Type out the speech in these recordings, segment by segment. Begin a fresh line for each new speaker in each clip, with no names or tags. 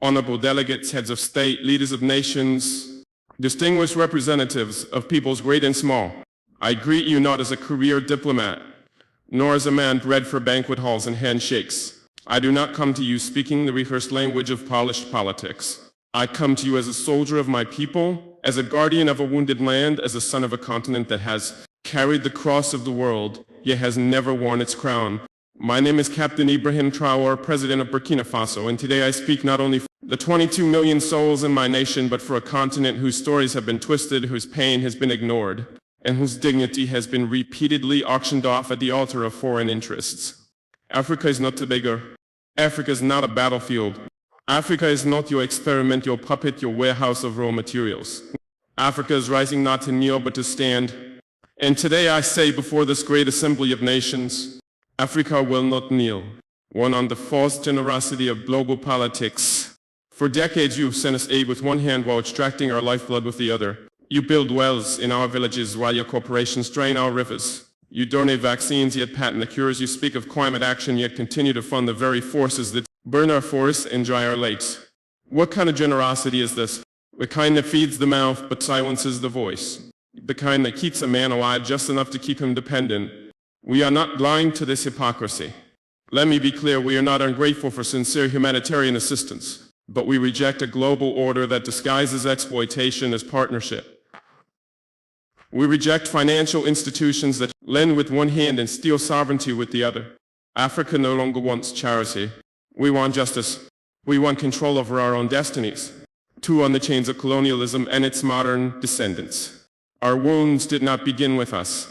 honorable delegates, heads of state, leaders of nations, distinguished representatives of peoples great and small, I greet you not as a career diplomat, nor as a man bred for banquet halls and handshakes. I do not come to you speaking the rehearsed language of polished politics. I come to you as a soldier of my people, as a guardian of a wounded land, as a son of a continent that has carried the cross of the world, yet has never worn its crown. My name is Captain Ibrahim Traore, President of Burkina Faso, and today I speak not only for the 22 million souls in my nation, but for a continent whose stories have been twisted, whose pain has been ignored, and whose dignity has been repeatedly auctioned off at the altar of foreign interests. Africa is not Tobago. Africa is not a battlefield. Africa is not your experiment, your puppet, your warehouse of raw materials. Africa is rising not to kneel but to stand. And today I say before this great assembly of nations, Africa will not kneel. One on the false generosity of global politics. For decades you've sent us aid with one hand while extracting our lifeblood with the other. You build wells in our villages while your corporations drain our rivers. You donate vaccines yet patent the cures. You speak of climate action yet continue to fund the very forces that burn our forests and dry our lakes. What kind of generosity is this? The kind that feeds the mouth but silences the voice. The kind that keeps a man alive just enough to keep him dependent. We are not blind to this hypocrisy. Let me be clear, we are not ungrateful for sincere humanitarian assistance, but we reject a global order that disguises exploitation as partnership. We reject financial institutions that lend with one hand and steal sovereignty with the other. Africa no longer wants charity. We want justice. We want control over our own destinies. Too on the chains of colonialism and its modern descendants. Our wounds did not begin with us.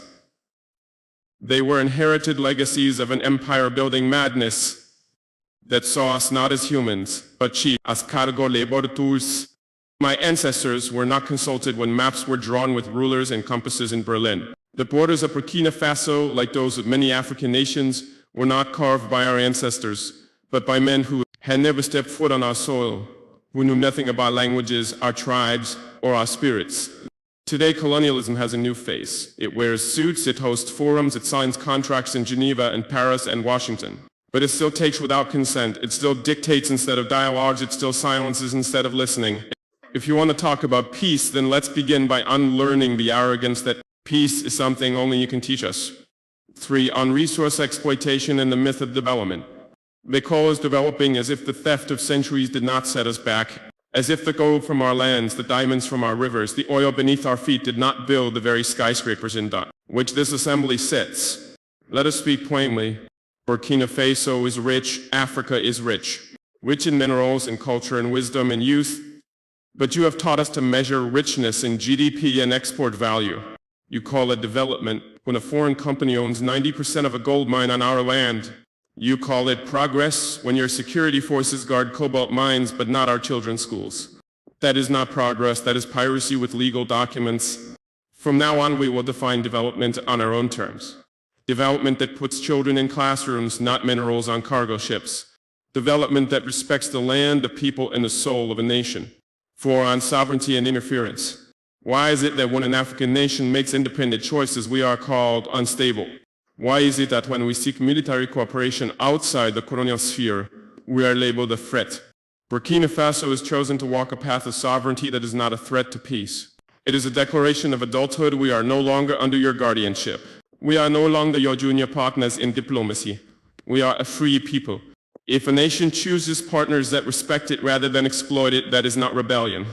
They were inherited legacies of an empire-building madness that saw us not as humans, but chiefs, as cargo laboratories. My ancestors were not consulted when maps were drawn with rulers and compasses in Berlin. The borders of Burkina Faso, like those of many African nations, were not carved by our ancestors, but by men who had never stepped foot on our soil, who knew nothing about languages, our tribes, or our spirits. Today, colonialism has a new face. It wears suits, it hosts forums, it signs contracts in Geneva and Paris and Washington. But it still takes without consent, it still dictates instead of dialogues, it still silences instead of listening. If you want to talk about peace, then let's begin by unlearning the arrogance that peace is something only you can teach us. 3. On resource exploitation and the myth of development. They call us developing as if the theft of centuries did not set us back, as if the gold from our lands, the diamonds from our rivers, the oil beneath our feet did not build the very skyscrapers in which this assembly sits. Let us speak plainly. Burkina Faso is rich, Africa is rich in minerals and culture and wisdom and youth. But you have taught us to measure richness in GDP and export value. You call it development when a foreign company owns 90% of a gold mine on our land. You call it progress when your security forces guard cobalt mines but not our children's schools. That is not progress, that is piracy with legal documents. From now on we will define development on our own terms. Development that puts children in classrooms, not minerals on cargo ships. Development that respects the land, the people, and the soul of a nation. 4. On sovereignty and interference. Why is it that when an African nation makes independent choices, we are called unstable? Why is it that when we seek military cooperation outside the colonial sphere, we are labeled a threat? Burkina Faso has chosen to walk a path of sovereignty that is not a threat to peace. It is a declaration of adulthood. We are no longer under your guardianship. We are no longer your junior partners in diplomacy. We are a free people. If a nation chooses partners that respect it rather than exploit it, that is not rebellion.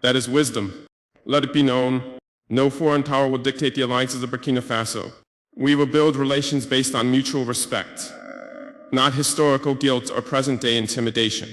That is wisdom. Let it be known, no foreign power will dictate the alliances of Burkina Faso. We will build relations based on mutual respect, not historical guilt or present-day intimidation.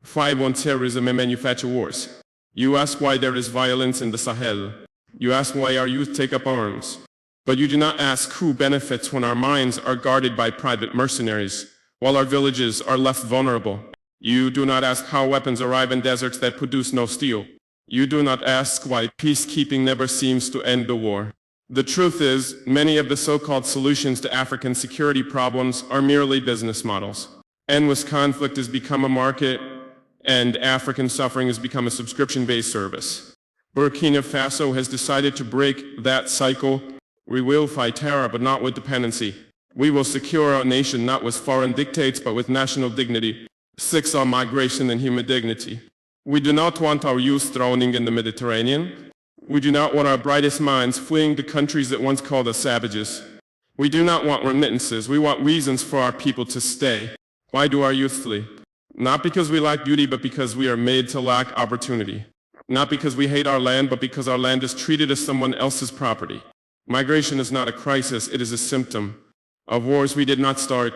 5. On terrorism and manufacture wars. You ask why there is violence in the Sahel. You ask why our youth take up arms. But you do not ask who benefits when our mines are guarded by private mercenaries, while our villages are left vulnerable. You do not ask how weapons arrive in deserts that produce no steel. You do not ask why peacekeeping never seems to end the war. The truth is, many of the so-called solutions to African security problems are merely business models. Endless conflict has become a market, and African suffering has become a subscription-based service. Burkina Faso has decided to break that cycle. We will fight terror, but not with dependency. We will secure our nation not with foreign dictates, but with national dignity. 6 are migration and human dignity. We do not want our youth drowning in the Mediterranean. We do not want our brightest minds fleeing the countries that once called us savages. We do not want remittances. We want reasons for our people to stay. Why do our youth flee? Not because we lack beauty, but because we are made to lack opportunity. Not because we hate our land, but because our land is treated as someone else's property. Migration is not a crisis, it is a symptom of wars we did not start,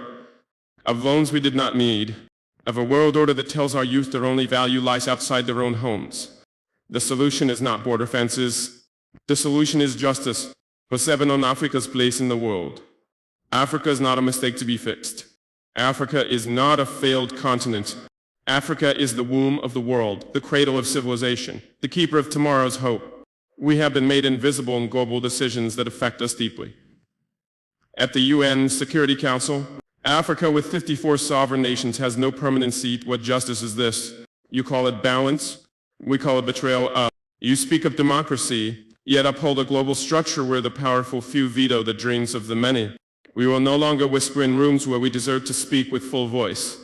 of loans we did not need, of a world order that tells our youth their only value lies outside their own homes. The solution is not border fences. The solution is justice for 7 on Africa's place in the world. Africa is not a mistake to be fixed. Africa is not a failed continent. Africa is the womb of the world, the cradle of civilization, the keeper of tomorrow's hope. We have been made invisible in global decisions that affect us deeply. At the UN Security Council, Africa with 54 sovereign nations has no permanent seat. What justice is this? You call it balance? We call it betrayal. You speak of democracy, yet uphold a global structure where the powerful few veto the dreams of the many. We will no longer whisper in rooms where we deserve to speak with full voice.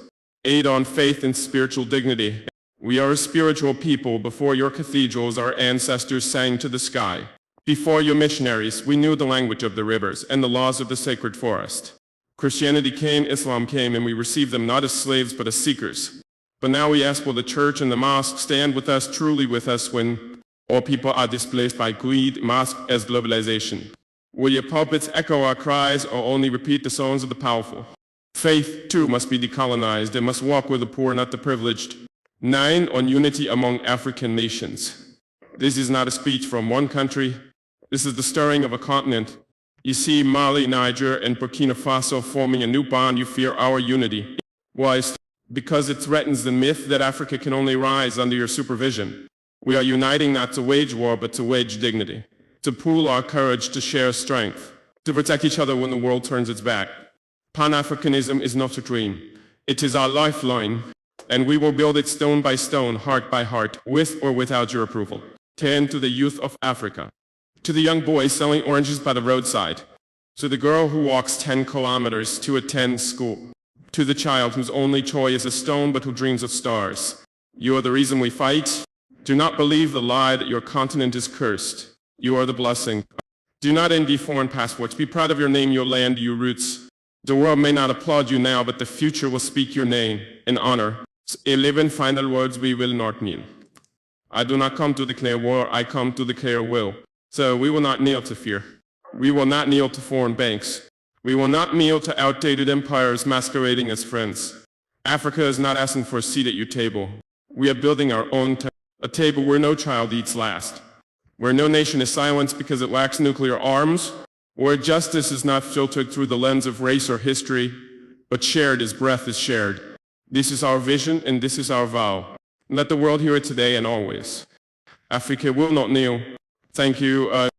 Aid on faith and spiritual dignity. We are a spiritual people. Before your cathedrals, our ancestors sang to the sky. Before your missionaries, we knew the language of the rivers and the laws of the sacred forest. Christianity came, Islam came, and we received them not as slaves but as seekers. But now we ask, will the church and the mosque stand with us, truly with us, when all people are displaced by greed, mosque as globalization? Will your pulpits echo our cries or only repeat the songs of the powerful? Faith, too, must be decolonized. It must walk with the poor, not the privileged. 9 on unity among African nations. This is not a speech from one country. This is the stirring of a continent. You see Mali, Niger, and Burkina Faso forming a new bond. You fear our unity. Why? Because it threatens the myth that Africa can only rise under your supervision. We are uniting not to wage war, but to wage dignity, to pool our courage, to share strength, to protect each other when the world turns its back. Pan-Africanism is not a dream. It is our lifeline, and we will build it stone by stone, heart by heart, with or without your approval. 10 to the youth of Africa, to the young boy selling oranges by the roadside, to the girl who walks 10 kilometers to attend school, to the child whose only toy is a stone but who dreams of stars. You are the reason we fight. Do not believe the lie that your continent is cursed. You are the blessing. Do not envy foreign passports. Be proud of your name, your land, your roots. The world may not applaud you now, but the future will speak your name in honor. 11 final words we will not kneel. I do not come to declare war, I come to declare will. So we will not kneel to fear. We will not kneel to foreign banks. We will not kneel to outdated empires masquerading as friends. Africa is not asking for a seat at your table. We are building our own table, a table where no child eats last, where no nation is silenced because it lacks nuclear arms, where justice is not filtered through the lens of race or history, but shared as breath is shared. This is our vision and this is our vow. Let the world hear it today and always. Africa will not kneel. Thank you.